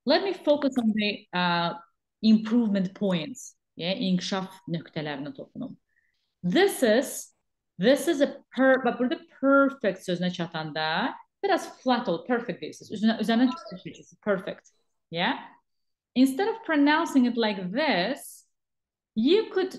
Let me focus on the improvement points. Yeah, inkişaf nöqtələrinə toxunum. This is bak burada perfect sözüne çatanda biraz flat ol, perfect değilsiniz. Üzerinden çok düşeceksiniz. Perfect. Yeah. Instead of pronouncing it like this, you could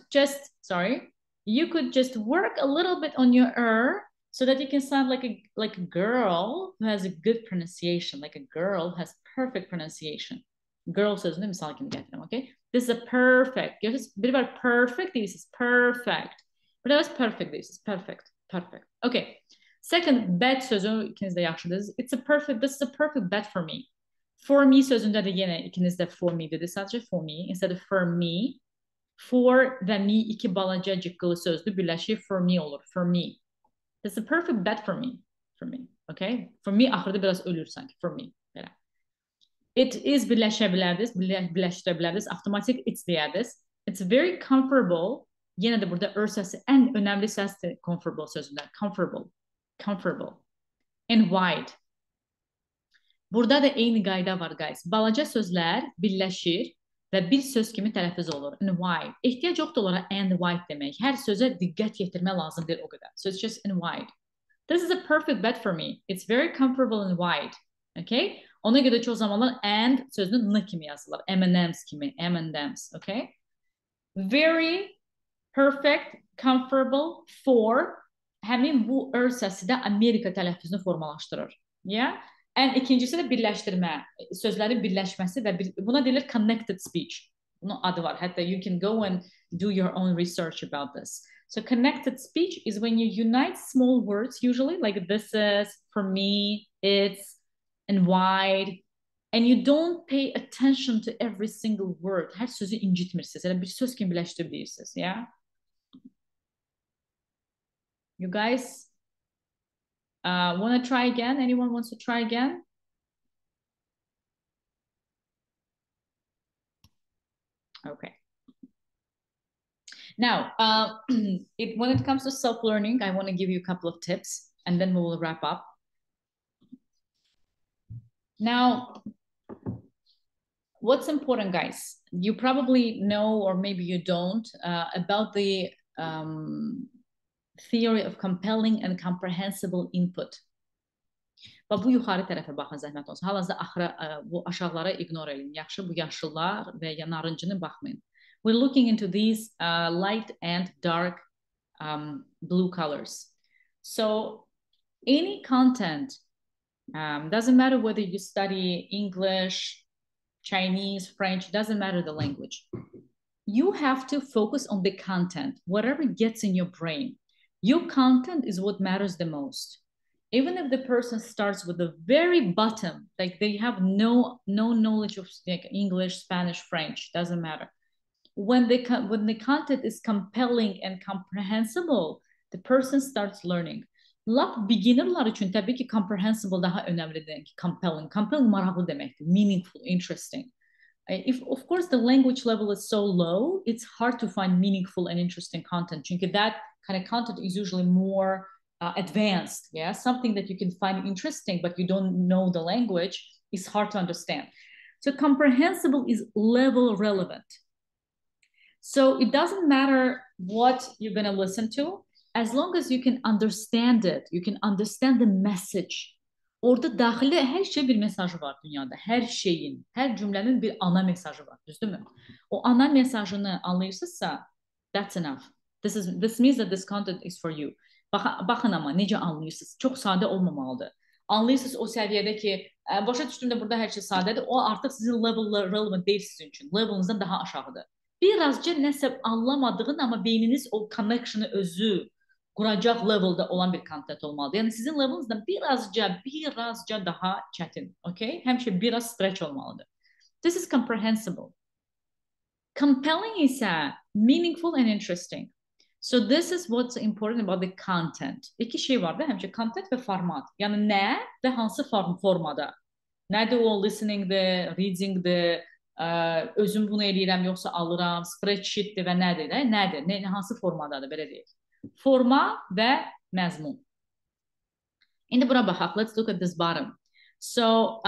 just work a little bit on your so that you can sound like a girl who has a good pronunciation, like a girl who has perfect pronunciation. Girl sözünü misal kimi gətirim, okay? This is a perfect. Biri var perfect, this is perfect. Burada was perfect, this is perfect. Perfect. Okay. Second, bet sözü ikiniz de yaxşıdınız. This is a perfect bet for me. For me sözündə də yenə ikiniz də for me dedi. Sadəcə for me instead of for me. For və me iki balaca cıqqılı sözdür. Birləşir for me olur. For me. This is a perfect bet for me. For me. Okay? For me axırda biraz ölür sanki. For me. Belə. It is birləşdirə bilərdiniz. Avtomatik it's deyərdiniz. It's very comfortable. Yenə də burada səsi ən önəmli səsdir comfortable sözündə. Comfortable. And wide. Burada da eyni qayda var, guys. Balaca sözlər birləşir və bir söz kimi tələffüz olur. And wide. Ehtiyac yoxdur onlara and wide demək. Hər sözə diqqət yetirmə lazımdır o qədər. So it's just and wide. This is a perfect bet for me. It's very comfortable and wide. Okay? Ona görə çox zamanlar and sözünü n kimi yazılır. M&M's kimi. M&M's. Okay? Very perfect, comfortable for həmin bu səsi də Amerika tələffüzünü formalaşdırır. Yeah? And ikincisi də birləşdirmə. Sözlərin birləşməsi və buna deyilir connected speech. Bunun adı var. Hətta you can go and do your own research about this. So connected speech is when you unite small words, usually like this is, for me, it's, and wide, and you don't pay attention to every single word. Hər sözü incitmirsiniz. Elə bir söz kimi birləşdirib deyirsiniz. Yeah? You guys want to try again? Anyone wants to try again? Okay. Now, when it comes to self-learning, I want to give you a couple of tips and then we will wrap up. Now, what's important, guys? You probably know, or maybe you don't, about the theory of compelling and comprehensible input. Və bu yuxarı tərəfə baxın, zəhmət olsun. Hal-hazırda bu aşağılara ignore edin. Yaxşı, bu yaşıllar və ya narıncını baxmayın. We're looking into these light and dark blue colors. So any content, doesn't matter whether you study English, Chinese, French, doesn't matter the language. You have to focus on the content, whatever gets in your brain. Your content is what matters the most. Even if the person starts with the very bottom, like they have no knowledge of like English, Spanish, French, doesn't matter. When the content is compelling and comprehensible, the person starts learning. Lap beginnerlar üçün təbii ki comprehensible daha önemlidir ki compelling. Compelling maraqlı deməkdir, meaningful, interesting. If of course the language level is so low, it's hard to find meaningful and interesting content. Çünkü that kind of content is usually more advanced, yeah, something that you can find interesting, but you don't know the language, is hard to understand. So comprehensible is level relevant. So it doesn't matter what you're going to listen to, as long as you can understand it, you can understand the message. Orada daxildə hər şey bir mesajı var dünyada. Hər şeyin, hər cümlənin bir ana mesajı var, düzdürmü? O ana mesajını anlayırsınızsa, that's enough. This means that this content is for you. Baxın ama necə anlayırsınız? Çox sadə olmamalıdır. Anlayırsınız o səviyyədə ki, başa düşdüyümdə burada hər şey sadədir. O artıq sizin level'la relevant deyil sizin üçün. Level'ınızdan daha aşağıdır. Birazca nəsə anlamadığın amma beyniniz o connection'ı özü quracaq level'da olan bir content olmalıdır. Yəni sizin level'ınızdan birazca daha çətin. Okay? Həmişə biraz stretch olmalıdır. This is comprehensible. Compelling isə meaningful and interesting. So this is what's important about the content. İki şey var da həmişə content və format. Yəni nə və hansı formada? Nədir o listeningdir, readingdir, özüm bunu eləyirəm yoxsa alıram, spreadsheetdir və nədir? Nədir? Hansı formadadır belə deyək. Forma və məzmun. İndi bura baxaq. Let's look at this bottom. So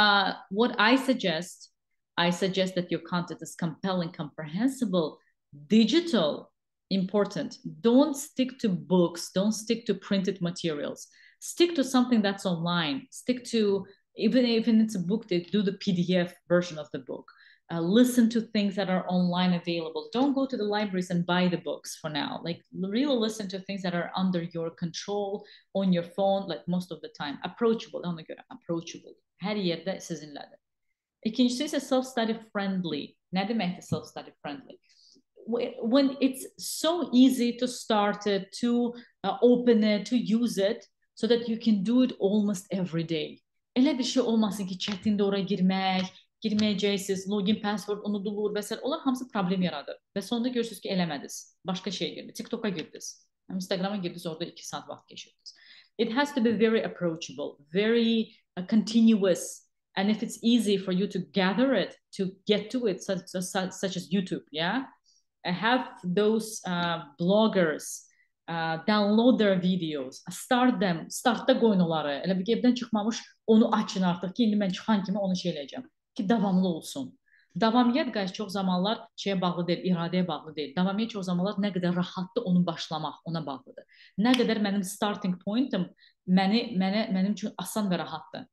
what I suggest that your content is compelling, comprehensible, digital, important. Don't stick to books. Don't stick to printed materials. Stick to something that's online. Stick to, even if it's a book, they do the PDF version of the book. Listen to things that are online available. Don't go to the libraries and buy the books for now. Like really listen to things that are under your control on your phone, like most of the time. Approachable, ona göre approachable. Her yerde sizinlədir. İkincisi ise self-study friendly. Ne demektir self-study friendly? When it's so easy to start it, to open it, to use it, so that you can do it almost every day. Elə bir şey olmasın ki, çətindir oraya girməyəcəksiniz, login, password unudulur və s. Onlar hamısı problem yaradır. Və sonunda görürsünüz ki, eləmədiniz. Başqa şey girdiniz. TikTok'a girdiniz. Instagram'a girdiniz, orada 2 saat vaxt geçirdiniz. It has to be very approachable, very continuous. And if it's easy for you to gather it, to get to it, such as YouTube, yeah? Have those bloggers download their videos, startda qoyun onları. Elə bir evdən çıxmamış, onu açın artıq ki, indi mən çıxan kimi onu şey eləyəcəm. Ki, davamlı olsun. Davamiyyət, guys, çox zamanlar şeyə bağlı deyil, iradəyə bağlı deyil. Davamiyyət çox zamanlar nə qədər rahatdır onu başlamaq, ona bağlıdır. Nə qədər mənim starting pointim mənim üçün asan və rahatdır.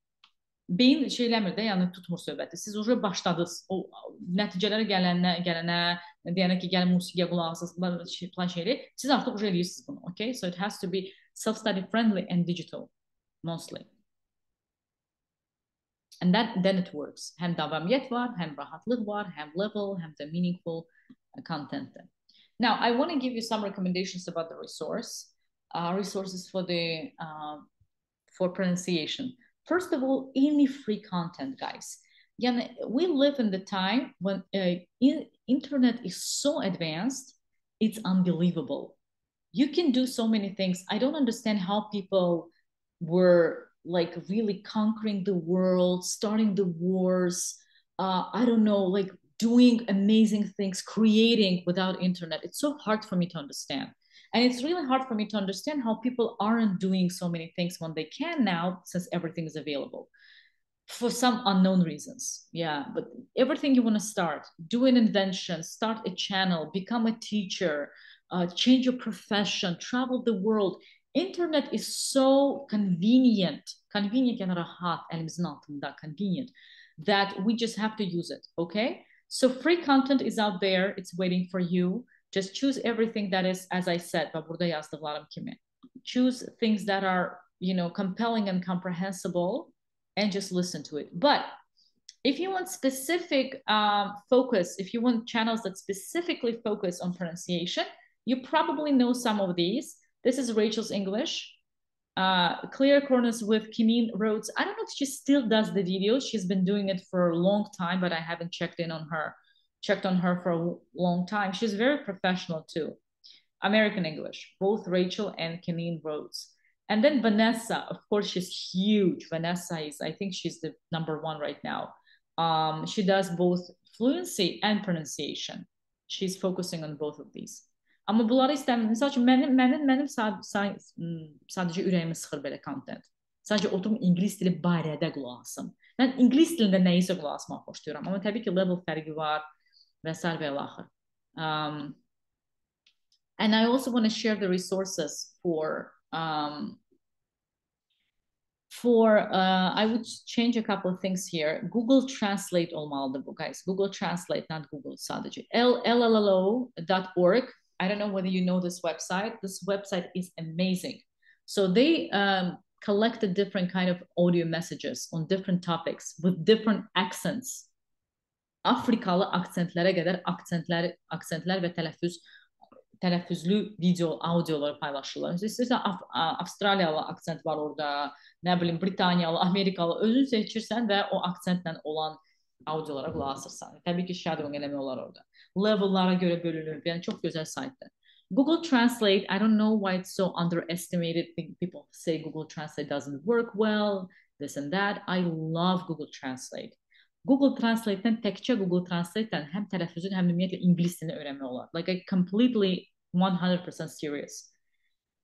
Beyin şey eləmir də, yəni tutmur söhbəti. Siz уже başladınız. O nəticələrə gələnə deyənə ki, gəlin musiqiyə qulaq asasınız, plan şeyləri, siz artıq уже eləyirsiniz bunu. Okay? So it has to be self-study friendly and digital mostly. And then it works. Hem davamiyyət var, hem rahatlıq var, hem level, hem de meaningful content. Now, I want to give you some recommendations about the resources for pronunciation. First of all, any free content, guys. We live in the time when internet is so advanced, it's unbelievable. You can do so many things. I don't understand how people were like really conquering the world, starting the wars. I don't know, like doing amazing things, creating without internet. It's so hard for me to understand. And it's really hard for me to understand how people aren't doing so many things when they can now, since everything is available for some unknown reasons. Yeah, but everything you want to start, do an invention, start a channel, become a teacher, change your profession, travel the world. Internet is so convenient yani rahat, elimizin altında, convenient, that we just have to use it, okay? So free content is out there, it's waiting for you. Just choose everything that is, as I said, burada yazdıqlarım kimi. Choose things that are, compelling and comprehensible and just listen to it. But if you want specific focus, if you want channels that specifically focus on pronunciation, you probably know some of these. This is Rachel's English. Clear Corners with Kimine Rhodes. I don't know if she still does the videos. She's been doing it for a long time, but I haven't checked on her for a long time. She's very professional too. American English, both Rachel and Kimine Rhodes. And then Vanessa, of course, she's huge. Vanessa I think she's the #1 right now. She does both fluency and pronunciation. She's focusing on both of these. Amma bunları istəmirəm. Məsəl üçün mənim sadəcə ürəyimi sıxır belə content. Sadəcə oturum ingilis dili barədə qulaq asım. Mən ingilis dilində nəyisə qulaq asmaq xoşlayıram. Amma təbii ki, level fərqi var və s. və axır. And I also want to share the resources for I would change a couple of things here. Google Translate olmalıdır bu, guys. Google Translate, not Google sadece. LLO.org. I don't know whether you know this website. This website is amazing. So they collected different kind of audio messages on different topics with different accents. Afrikalı aksentlere kadar aksentler ve telaffuzlu video, audioları paylaşırlar. İstəyirsən Avstraliyalı aksent var orada, nə bilim Britaniyalı, Amerikalı, özün seçirsən və o aksentlə olan audiolara qulaq asırsan. Təbii ki, shadowing eləmək olar orada. Level'lara görə bölünür. Yəni çox gözəl saytdır. Google Translate, I don't know why it's so underestimated. People say Google Translate doesn't work well, this and that. I love Google Translate. Google Translate'ten təkcə Google Translate'ten həm tələffüzün, həm ümumiyyətlə ingilis dilini öyrənmək olar. Like I completely 100% serious.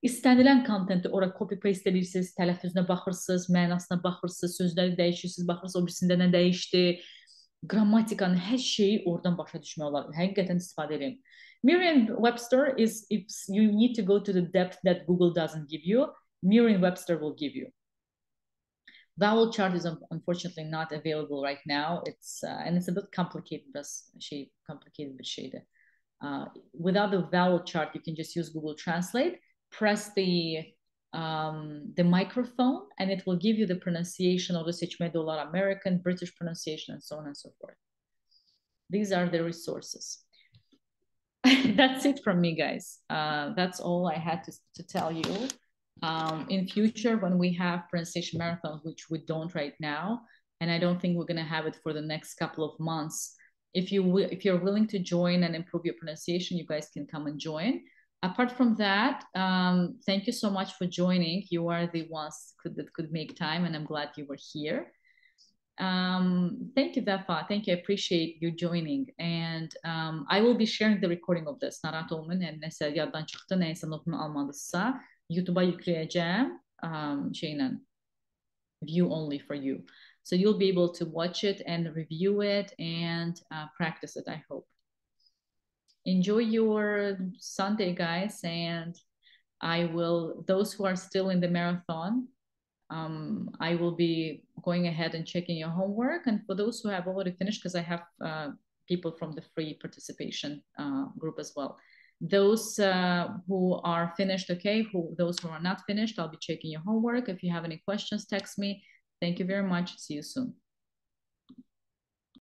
İstənilən kontenti ora copy paste edirsiniz, tələffüzünə baxırsınız, mənasına baxırsınız, sözləri dəyişirsiniz, baxırsınız o birisində nə dəyişdi, grammatikanın hər şeyi oradan başa düşmək olar. Həqiqətən istifadə edin. Merriam-Webster is, if you need to go to the depth that Google doesn't give you, Merriam-Webster will give you. Vowel chart is unfortunately not available right now. It's and it's a bit complicated. Complicated bir şeydi. Without the vowel chart, you can just use Google Translate. Press the microphone, and it will give you the pronunciation of the seçme dolar American, British pronunciation, and so on and so forth. These are the resources. That's it from me, guys. That's all I had to tell you. In future, when we have pronunciation marathons, which we don't right now, and I don't think we're going to have it for the next couple of months, if you're willing to join and improve your pronunciation, you guys can come and join. Apart from that, thank you so much for joining. You are the ones that could make time, and I'm glad you were here. Thank you, Vefa. Thank you. I appreciate you joining. And I will be sharing the recording of this. Narahat olmayın. Yani nəsə yaddan çıxdı, nəysə notunu almadınızsa, YouTube'a yükləyəcəm şeylə, view only for you. So you'll be able to watch it and review it and practice it, I hope. Enjoy your Sunday, guys. And those who are still in the marathon, I will be going ahead and checking your homework. And for those who have already finished, because I have people from the free participation group as well. Those who are finished, okay. Those who are not finished, I'll be checking your homework. If you have any questions, text me. Thank you very much. See you soon.